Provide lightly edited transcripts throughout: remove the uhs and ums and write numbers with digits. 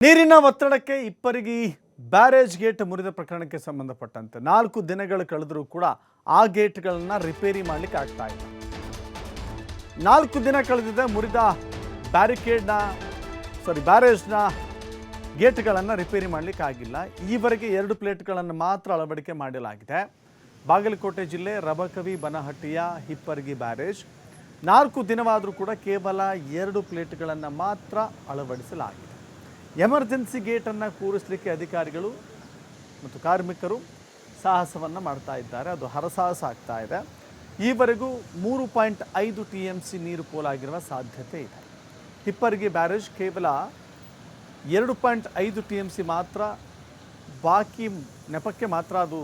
ನೀರಿನ ಒತ್ತಡಕ್ಕೆ ಇಪ್ಪರಿಗೆ barrage gate ಮುರಿದ ಪ್ರಕರಣಕ್ಕೆ ಸಂಬಂಧಪಟ್ಟಂತೆ 4 ದಿನಗಳು ಕಳೆದರೂ ಕೂಡ ಆ ಗೇಟ್ಗಳನ್ನು ರಿಪೇರಿ ಮಾಡಲಿಕ್ಕೆ ಆಗ್ತಾ ಇಲ್ಲ. 4 ದಿನ ಕಳೆದಿದೆ, ಮುರಿದ ಬ್ಯಾರೇಜ್ನ ಗೇಟ್ಗಳನ್ನು ರಿಪೇರಿ ಮಾಡಲಿಕ್ಕೆ ಆಗಿಲ್ಲ. ಈವರೆಗೆ 2 ಪ್ಲೇಟ್ಗಳನ್ನು ಮಾತ್ರ ಅಳವಡಿಕೆ ಮಾಡಲಾಗಿದೆ. ಬಾಗಲಕೋಟೆ ಜಿಲ್ಲೆ ರಬಕವಿ ಬನಹಟ್ಟಿಯ ಹಿಪ್ಪರಗಿ ಬ್ಯಾರೇಜ್ 4 ದಿನವಾದರೂ ಕೂಡ ಕೇವಲ 2 ಪ್ಲೇಟ್ಗಳನ್ನು ಮಾತ್ರ ಅಳವಡಿಸಲಾಗಿದೆ. ಎಮರ್ಜೆನ್ಸಿ ಗೇಟನ್ನು ಕೂರಿಸಲಿಕ್ಕೆ ಅಧಿಕಾರಿಗಳು ಮತ್ತು ಕಾರ್ಮಿಕರು ಸಾಹಸವನ್ನು ಮಾಡ್ತಾ ಇದ್ದಾರೆ. ಅದು ಹರಸಾಹಸ ಆಗ್ತಾ ಇದೆ. ಈವರೆಗೂ 3.5 TMC ನೀರು ಪೋಲಾಗಿರುವ ಸಾಧ್ಯತೆ ಇದೆ. ಹಿಪ್ಪರಗಿ ಬ್ಯಾರೇಜ್ ಕೇವಲ 2.5 TMC ಮಾತ್ರ ಬಾಕಿ ನೆಪಕ್ಕೆ ಮಾತ್ರ ಅದು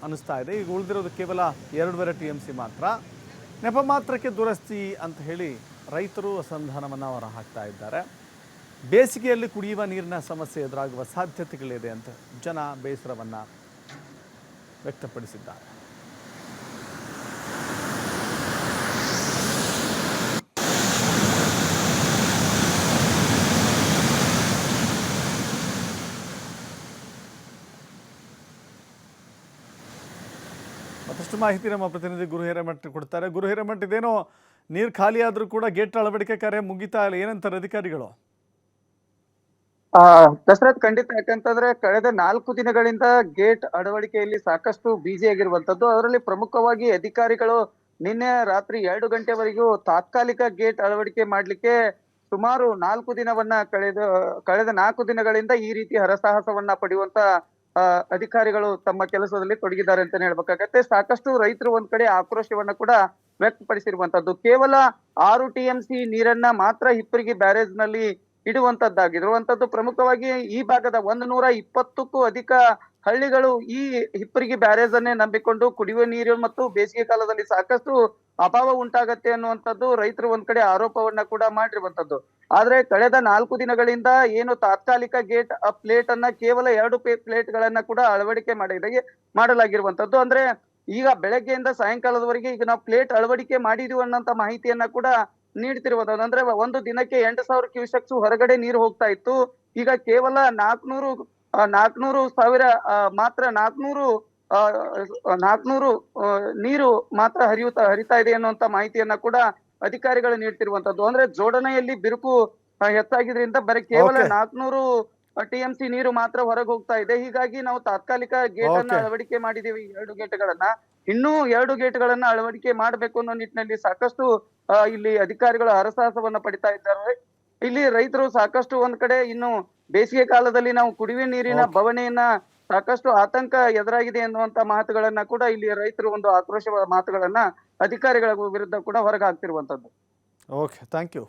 ಅನ್ನಿಸ್ತಾ ಇದೆ. ಈಗ ಉಳಿದಿರೋದು ಕೇವಲ 2.5 TMC ಮಾತ್ರ. ನೆಪ ಮಾತ್ರಕ್ಕೆ ದುರಸ್ತಿ ಅಂತ ಹೇಳಿ ರೈತರು ಅಸಮಾಧಾನವನ್ನು ಹೊರ ಹಾಕ್ತಾ ಇದ್ದಾರೆ. ಬೇಸಿಗೆಯಲ್ಲಿ ಕುಡಿಯುವ ನೀರಿನ ಸಮಸ್ಯೆ ಎದುರಾಗುವ ಸಾಧ್ಯತೆಗಳಿದೆ ಅಂತ ಜನ ಬೇಸರವನ್ನು ವ್ಯಕ್ತಪಡಿಸಿದ್ದಾರೆ. ಮತ್ತಷ್ಟು ಮಾಹಿತಿ ನಮ್ಮ ಪ್ರತಿನಿಧಿ ಗುರು ಹಿರೇಮಠ ಕೊಡ್ತಾರೆ. ಗುರು ಹಿರೇಮಠ, ಇದೇನೋ ನೀರು ಖಾಲಿ ಆದರೂ ಕೂಡ ಗೇಟ್ ಅಳವಡಿಕೆ ಕಾರ್ಯ ಮುಗಿತಾ ಇಲ್ಲ, ಏನಂತಾರೆ ಅಧಿಕಾರಿಗಳು? ದಶರಥ್, ಖಂಡಿತ. ಯಾಕಂತಂದ್ರೆ ಕಳೆದ 4 ದಿನಗಳಿಂದ ಗೇಟ್ ಅಳವಡಿಕೆಯಲ್ಲಿ ಸಾಕಷ್ಟು ಬ್ಯುಸಿ ಆಗಿರುವಂತದ್ದು. ಅದರಲ್ಲಿ ಪ್ರಮುಖವಾಗಿ ಅಧಿಕಾರಿಗಳು ನಿನ್ನೆ ರಾತ್ರಿ 2 ಗಂಟೆವರೆಗೂ ತಾತ್ಕಾಲಿಕ ಗೇಟ್ ಅಳವಡಿಕೆ ಮಾಡ್ಲಿಕ್ಕೆ ಸುಮಾರು 4 ದಿನವನ್ನ ಕಳೆದ 4 ದಿನಗಳಿಂದ ಈ ರೀತಿ ಹರಸಾಹಸವನ್ನ ಪಡೆಯುವಂತ ಅಧಿಕಾರಿಗಳು ತಮ್ಮ ಕೆಲಸದಲ್ಲಿ ತೊಡಗಿದ್ದಾರೆ ಅಂತಾನೆ ಹೇಳ್ಬೇಕಾಗತ್ತೆ. ಸಾಕಷ್ಟು ರೈತರು ಒಂದ್ ಕಡೆ ಆಕ್ರೋಶವನ್ನ ಕೂಡ ವ್ಯಕ್ತಪಡಿಸಿರುವಂತದ್ದು. ಕೇವಲ 6 TMC ನೀರನ್ನ ಮಾತ್ರ ಹಿಪ್ಪರಗಿ ಬ್ಯಾರೇಜ್ ನಲ್ಲಿ ಇಡುವಂತದ್ದಾಗಿರುವಂತದ್ದು. ಪ್ರಮುಖವಾಗಿ ಈ ಭಾಗದ 120ಕ್ಕೂ ಅಧಿಕ ಹಳ್ಳಿಗಳು ಈ ಹಿಪ್ಪರಗಿ ಬ್ಯಾರೇಜ್ ಅನ್ನೇ ನಂಬಿಕೊಂಡು ಕುಡಿಯುವ ನೀರು ಮತ್ತು ಬೇಸಿಗೆ ಕಾಲದಲ್ಲಿ ಸಾಕಷ್ಟು ಅಭಾವ ಉಂಟಾಗತ್ತೆ ಅನ್ನುವಂಥದ್ದು ರೈತರು ಒಂದ್ ಕಡೆ ಆರೋಪವನ್ನ ಕೂಡ ಮಾಡಿರುವಂತದ್ದು. ಆದ್ರೆ ಕಳೆದ 4 ದಿನಗಳಿಂದ ಏನು ತಾತ್ಕಾಲಿಕ ಗೇಟ್ ಪ್ಲೇಟ್ ಅನ್ನ ಕೇವಲ 2 ಪ್ಲೇಟ್ ಗಳನ್ನ ಕೂಡ ಅಳವಡಿಕೆ ಮಾಡಲಾಗಿರುವಂತದ್ದು. ಅಂದ್ರೆ ಈಗ ಬೆಳಗ್ಗೆಯಿಂದ ಸಾಯಂಕಾಲದವರೆಗೆ ಈಗ ನಾವು ಪ್ಲೇಟ್ ಅಳವಡಿಕೆ ಮಾಡಿದೀವಿ ಅನ್ನೋಂತ ಮಾಹಿತಿಯನ್ನ ಕೂಡ ನೀಡ್ತಿರುವುದು. ಅಂದ್ರೆ ಒಂದು ದಿನಕ್ಕೆ 8,000 ಕ್ಯೂಸೆಕ್ಸ್ ಹೊರಗಡೆ ನೀರು ಹೋಗ್ತಾ ಇತ್ತು. ಈಗ ಕೇವಲ 400,000 ಮಾತ್ರ 400 ನೀರು ಮಾತ್ರ ಹರಿತಾ ಇದೆ ಅನ್ನುವಂತ ಮಾಹಿತಿಯನ್ನ ಕೂಡ ಅಧಿಕಾರಿಗಳು ನೀಡ್ತಿರುವಂತದ್ದು. ಅಂದ್ರೆ ಜೋಡಣೆಯಲ್ಲಿ ಬಿರುಕು ಹೆಚ್ಚಾಗಿದ್ರಿಂದ ಬರೀ ಕೇವಲ 400 TMC ನೀರು ಮಾತ್ರ ಹೊರಗೆ ಹೋಗ್ತಾ ಇದೆ. ಹೀಗಾಗಿ ನಾವು ತಾತ್ಕಾಲಿಕ ಗೇಟ್ ಅನ್ನ ಅಳವಡಿಕೆ ಮಾಡಿದೀವಿ, 2 ಗೇಟ್ಗಳನ್ನ. ಇನ್ನೂ 2 ಗೇಟ್ಗಳನ್ನ ಅಳವಡಿಕೆ ಮಾಡಬೇಕು ಅನ್ನೋ ನಿಟ್ಟಿನಲ್ಲಿ ಸಾಕಷ್ಟು ಇಲ್ಲಿ ಅಧಿಕಾರಿಗಳು ಹರಸಾಹಸವನ್ನ ಪಡಿತಾ ಇದ್ದಾರೆ. ಇಲ್ಲಿ ರೈತರು ಸಾಕಷ್ಟು ಒಂದ್ ಕಡೆ ಇನ್ನು ಬೇಸಿಗೆ ಕಾಲದಲ್ಲಿ ನಾವು ಕುಡಿಯುವ ನೀರಿನ ಬವಣೆಯನ್ನ ಸಾಕಷ್ಟು ಆತಂಕ ಎದುರಾಗಿದೆ ಎನ್ನುವಂತ ಮಾತುಗಳನ್ನ ಕೂಡ ಇಲ್ಲಿ ರೈತರು ಒಂದು ಆಕ್ರೋಶ ಮಾತುಗಳನ್ನ ಅಧಿಕಾರಿಗಳ ವಿರುದ್ಧ ಕೂಡ ಹೊರಗೆ ಹಾಕ್ತಿರುವಂತದ್ದು. Okay, thank you.